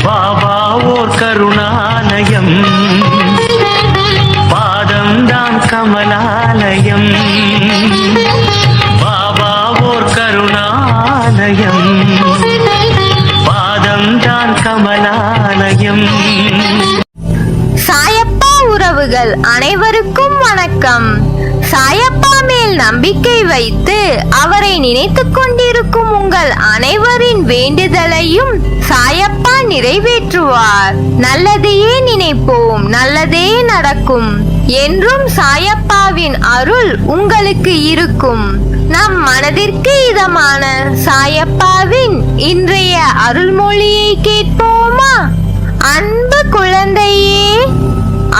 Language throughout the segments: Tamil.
பாபா ஓர் கருணாலயம், பாதம்தான் கமலாலயம். பாபா ஓர் கருணாலயம், பாதம்தான் கமலாலயம். சாயப்பா உறவுகள் அனைவருக்கும் வணக்கம். சாயப்பா மேல் நம்பிக்கை வைத்து அவரை நினைத்துக் கொண்டிருக்கும் உங்கள் அனைவரின் வேண்டுதலையும் சாயப்பா நிறைவேற்றுவார். நல்லதையே நினைப்போம், நல்லதே நடக்கும். என்றும் சாயப்பாவின் அருள் உங்களுக்கு இருக்கும். நம் மனதிற்கு இதமான சாயப்பாவின் இன்றைய அருள்மொழியை கேட்போமா? அன்பு குழந்தையே,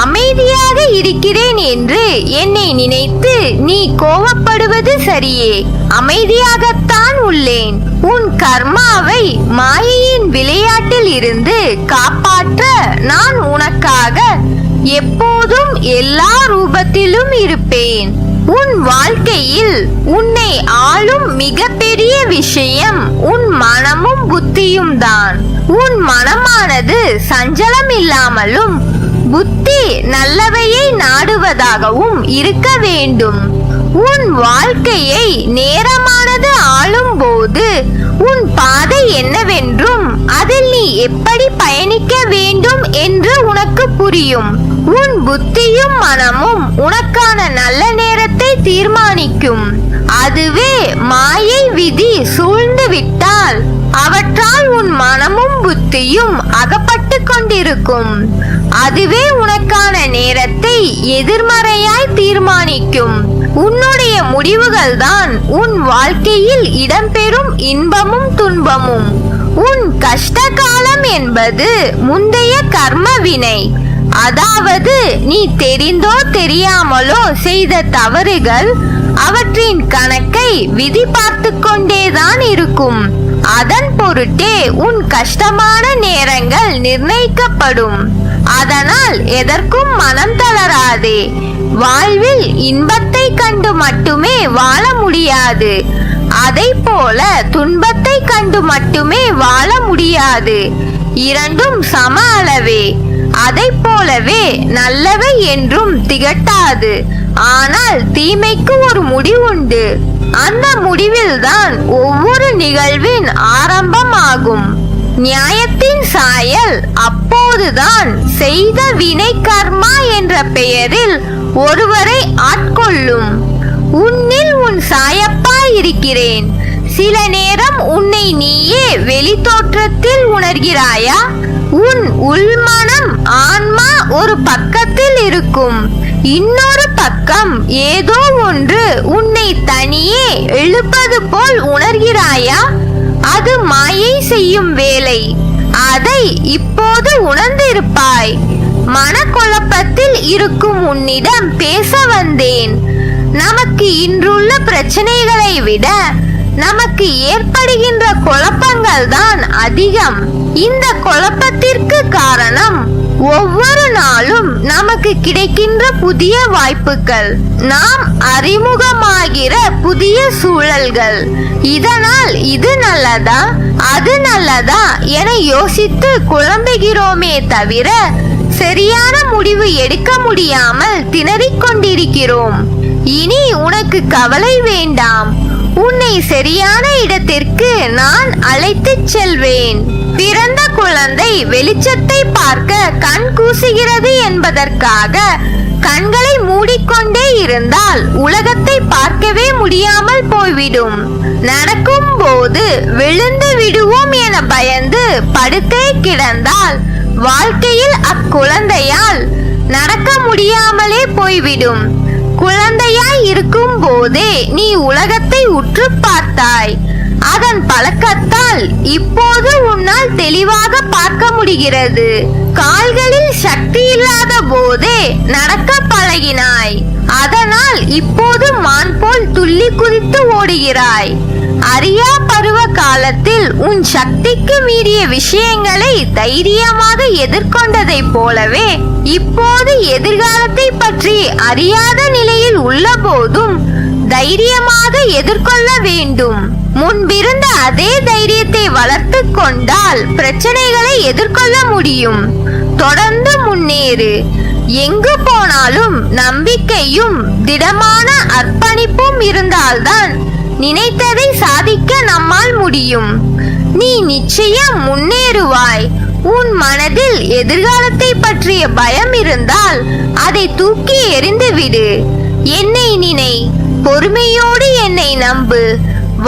அமைதியாக இருக்கிறேன் என்று என்னை நினைத்து நீ கோபப்படுவது சரியே. அமைதியாகத்தான் உள்ளேன். உன் கர்மாவை மாயையின் விளையாட்டில் இருந்து காப்பாற்ற நான் உனக்காக எப்போதும் எல்லா ரூபத்திலும் இருப்பேன். உன் வாழ்க்கையில் உன்னை ஆளும் மிகப்பெரிய விஷயம் உன் மனமும் புத்தியும் தான். உன் மனமானது சஞ்சலம் இல்லாமலும் புத்தி நல்லவையை நாடுவதாகவும் இருக்க வேண்டும். உன் வாழ்க்கையை நேரமானது ஆளும் போது உன் பாதை என்னவென்றும் அதில் நீ எப்படி பயணிக்க வேண்டும் என்று உனக்கு புரியும். உன் புத்தியும் மனமும் உனக்கான நல்ல நேரத்தை தீர்மானிக்கும். அதுவே மாயை விதி சூழ்ந்து விட்டால் அவற்றால் உன் மனமும் புத்தியும் அகப்பட்டு கொண்டிருக்கும். அதுவே உனக்கான நேரத்தை எதிர்மறையாய் தீர்மானிக்கும். உன்னுடைய முடிவுகள் தான் உன் வாழ்க்கையில் இடம்பெறும் இன்பமும் துன்பமும். உன் கஷ்ட காலம் என்பது முந்தைய கர்ம வினை. அதாவது நீ தெரிந்தோ தெரியாமலோ செய்த தவறுகள், அவற்றின் கணக்கை விதி பார்த்து கொண்டேதான் இருக்கும். அதன் பொருட்டே உன் கஷ்டமான நேரங்கள் நிர்ணயிக்கப்படும். அதனால் எதற்கும் மனம் தளராதே. வாழ்வில் இன்பத்தை கண்டு மட்டுமே வாழ முடியாது. அதை போல துன்பத்தை கண்டு மட்டுமே வாழ முடியாது. இரண்டும் சம அளவே. அதை போலவே நல்லவை என்றும் திகட்டாது. ஆனால் தீமைக்கு ஒரு முடிவுண்டு. அந்த முடிவில்தான் ஒவ்வொரு நிகழ்வின் ஆரம்பமாகும். நியாயத்தின் சாயல் அப்போதுதான் செய்த வினை கர்மா என்ற பெயரில் ஒருவரை ஆட்கொள்ளும். உன்னில் உன் சாயப்பா இருக்கிறேன். சில நேரம் உன்னை நீயே வெளி தோற்றத்தில் உணர்கிறாயா? உன் உள்மனம் ஆன்மா ஒரு பக்கத்தில் இருக்கும். இன்னொரு பக்கம் ஏதோ ஒன்று உன்னை தனியே இழுப்பது போல் உணர்கிறாயா? அது மாயை செய்யும் வேலை. அதை இப்போது உணர்ந்திருப்பாய். மனக்குழப்பத்தில் இருக்கும் உன்னிடம் பேச வந்தேன். நமக்கு இன்றுள்ள பிரச்சனைகளை விட நமக்கு ஏற்படுகின்ற குழப்பங்கள் தான் அதிகம். இந்த குழப்பத்திற்கு காரணம் ஒவ்வொரு நாளும் நமக்கு கிடைக்கின்ற புதிய வாய்ப்புகள், நாம் அறிமுகமாகிற புதிய சூழல்கள். இதனால் இது நல்லதா அது நல்லதா என யோசித்து குழம்புகிறோமே தவிர சரியான முடிவு எடுக்க முடியாமல் திணறிக் கொண்டிருக்கிறோம். இனி உனக்கு கவலை வேண்டாம். உன்னை சரியான இடத்திற்கு நான் அழைத்துச் செல்வேன். பிறந்த குழந்தை வெளிச்சத்தை பார்க்க கண் கூசுகிறது என்பதற்காக கண்களை மூடிக்கொண்டே இருந்தால் உலகத்தை பார்க்கவே முடியாமல் போய்விடும். நடக்கும் போது விழுந்து விடுவோம் என பயந்து படுத்தே கிடந்தால் வாழ்க்கையில் அக்குழந்தையால் நடக்க முடியாமலே போய்விடும். குழந்தையாய் இருக்கும் போதே நீ உலகத்தை உற்று பார்த்தாய். அதன் பழக்கத்தால் இப்போது உன்னால் தெளிவாக பார்க்க முடிகிறது. கால்களில் சக்தி இல்லாத போதே நடக்க பழகினாய். அதனால் இப்போது மான் போல் துள்ளி குதித்து ஓடுகிறாய். அறியா பருவ காலத்தில் உன் சக்திக்கு மீறிய விஷயங்களை தைரியமாக எதிர்கொண்டதை போலவே இப்போது எதிர்காலத்தை பற்றி அறியாத நிலையில் உள்ள போதும் தைரியமாக எதிர்கொள்ள வேண்டும். முன்பிருந்த அதே தைரியத்தை வளர்த்து கொண்டால் பிரச்சனைகளை எதிர்கொள்ள முடியும். தொடர்ந்து முன்னேறு. எங்கு போனாலும் நம்பிக்கையும் திடமான அர்ப்பணிப்பும் இருந்தால்தான் நினைத்ததை சாதிக்க நம்மால் முடியும். நீ நிச்சயம் முன்னேறுவாய். உன் மனதில் எதிர்காலத்தை பற்றிய பயம் இருந்தால் அதை தூக்கி எறிந்துவிடு. என்னை நினை, பொறுமையோடு என்னை நம்பு.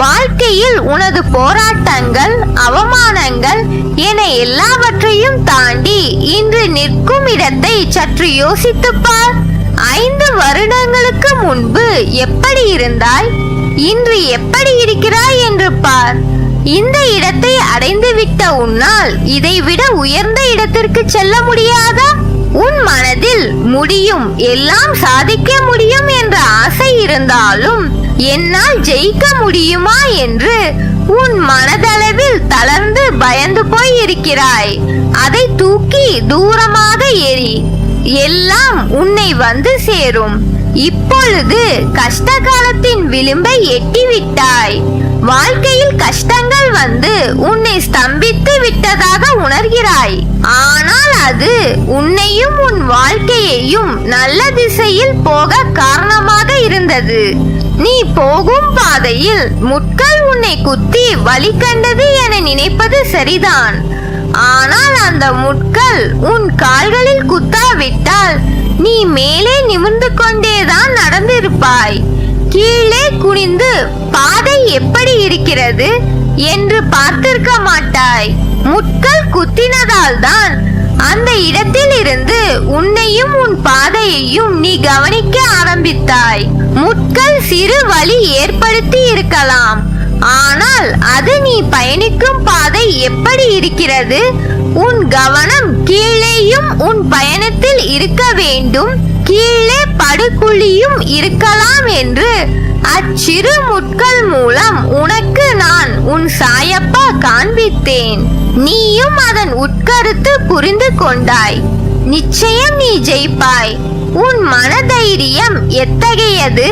வாழ்க்கையில் உனது போராட்டங்கள், அவமானங்கள் என எல்லாவற்றையும் தாண்டி இன்று நிற்கும் இடத்தை சற்று யோசித்துப் பார். 5 வருடங்களுக்கு முன்பு எப்படி இருந்தாய், இன்று எப்படி இருக்கிறாய் என்று பார். இந்த இடத்தை அடைந்துவிட்ட உன்னால் இதைவிட உயர்ந்த இடத்திற்கு செல்ல முடியாதா? உன் மனதில் முடியும், எல்லாம் சாதிக்க முடியும் என்ற ஆசை இருந்தாலும் என்னால் ஜெயிக்க முடியுமா என்று உன் மனதளவில் தளர்ந்து பயந்து போய் இருக்கிறாய். அதை தூக்கி தூரமாக எறி. எல்லாம் உன்னை வந்து சேரும். இப்பொழுது கஷ்ட காலத்தின் விளிம்பை எட்டிவிட்டாய். வாழ்க்கையில் கஷ்டங்கள் வந்து உன்னை ஸ்தம்பித்து விட்டதாக உணர்கிறாய். ஆனால் அது உன்னையும் உன் வாழ்க்கையையும் நல்ல திசையில் போக காரணமாக இருந்தது. நீ போகும் பாதையில் முட்கள் உன்னை குத்தி வலி கண்டது என நினைப்பது சரிதான். ஆனால் அந்த முட்கள் உன் கால்களில் குத்தாவிட்டால் நீ மேலே நிமிர்ந்து கொண்டேதான் நடந்திருப்பாய். கீழே குனிந்து பாதை எப்படி இருக்கிறது என்று பார்த்திருக்க மாட்டாய். முட்கள் குத்தினதால் தான் அந்த இடத்தில் இருந்து உன்னையும் உன் பாதையையும் நீ கவனிக்க ஆரம்பித்தாய். முட்கள் சிறு வலி ஏற்படுத்தி இருக்கலாம், ஆனால் அது நீ பயணிக்கும் பாதை எப்படி இருக்கிறது. உன் கவனம் கீழேயும் உன் பயணத்தில் இருக்க வேண்டும். கீழே படுகுழியும் இருக்கலாம் என்று அச்சிறு முட்கள் மூலம் உனக்கு நான் உன் சாயப்பா காண்பித்தேன். நீயும் அதன் உட்கருத்து புரிந்து கொண்டாய். நிச்சயம் நீ ஜெயிப்பாய். உன் மனதைரியம் எத்தகையது?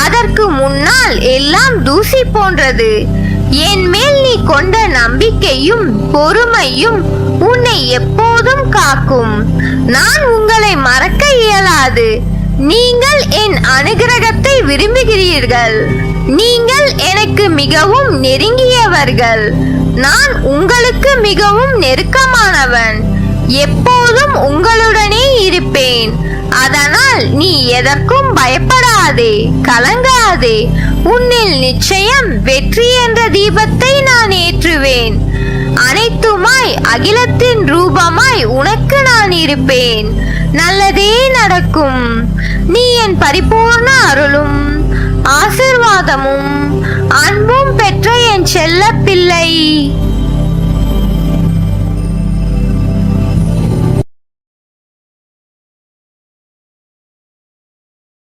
அதற்கு முன்னால் எல்லாம் தூசி போன்றது. என் மேல் நீ கொண்ட நம்பிக்கையும் பொறுமையும் உன்னை எப்போதும் காக்கும். நான் உங்களை மறக்க இயலாது. நீங்கள் என் அனுகிரகத்தை விரும்புகிறீர்கள். நீங்கள் எனக்கு மிகவும் நெருங்கியவர்கள். நான் உங்களுக்கு மிகவும் நெருக்கமானவன். எப்போதும் உங்களுடனே இருப்பேன். அதனால் நீ எதற்கும் பயப்படாதே, கலங்காதே. உன்னில் நிச்சயம் வெற்றி என்ற தீபத்தை நான் ஏற்றுவேன். அனைத்துமாய் அகிலத்தின் ரூபமாய் உனக்கு நான் இருப்பேன். நல்லதே நடக்கும். நீ என் பரிபூர்ண அருளும் ஆசிர்வாதமும் அன்பும் பெற்ற என் செல்ல பிள்ளை.